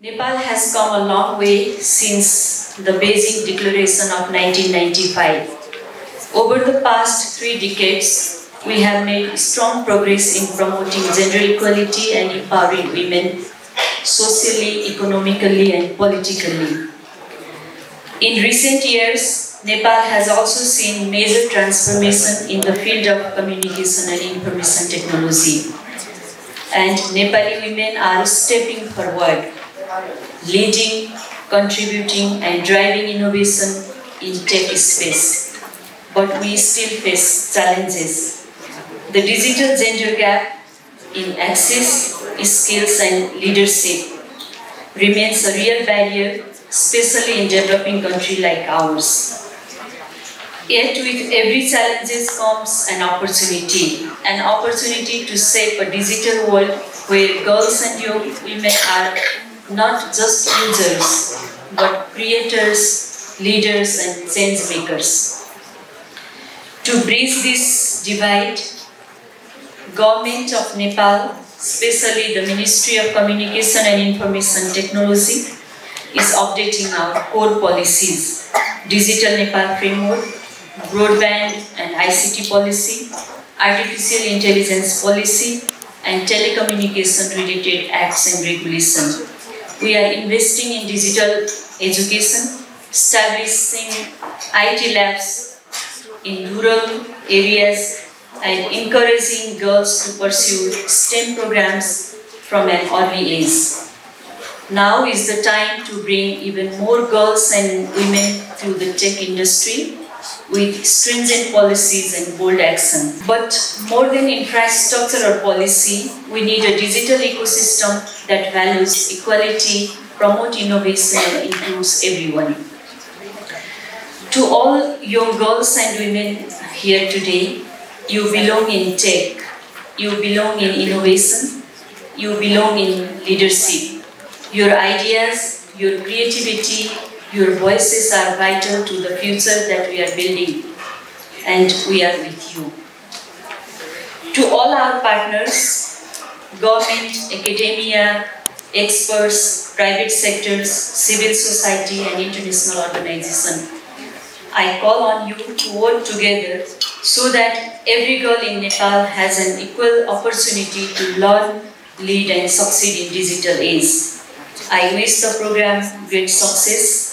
Nepal has come a long way since the Beijing Declaration of 1995. Over the past 3 decades, we have made strong progress in promoting gender equality and empowering women socially, economically, and politically. In recent years, Nepal has also seen major transformation in the field of communication and information technology. And Nepali women are stepping forward, leading, contributing, and driving innovation in tech space. But we still face challenges. The digital gender gap in access, skills, and leadership remains a real barrier, especially in developing countries like ours. Yet with every challenge comes an opportunity to shape a digital world where girls and young women are not just users, but creators, leaders, and change makers. To bridge this divide, Government of Nepal, especially the Ministry of Communication and Information Technology, is updating our core policies: Digital Nepal Framework, Broadband and ICT Policy, Artificial Intelligence Policy, and Telecommunication-related acts and regulations. We are investing in digital education, establishing IT labs in rural areas, and encouraging girls to pursue STEM programs from an early age. Now is the time to bring even more girls and women through the tech industry with stringent policies and bold action. But more than infrastructure or policy, we need a digital ecosystem that values equality, promotes innovation, and includes everyone. To all young girls and women here today, you belong in tech, you belong in innovation, you belong in leadership. Your ideas, your creativity, your voices are vital to the future that we are building, and we are with you. To all our partners, government, academia, experts, private sectors, civil society, and international organizations, I call on you to work together so that every girl in Nepal has an equal opportunity to learn, lead, and succeed in digital age. I wish the program great success.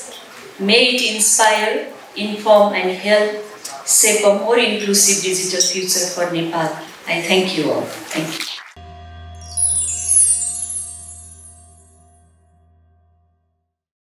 May it inspire, inform, and help shape a more inclusive digital future for Nepal. I thank you all. Thank you.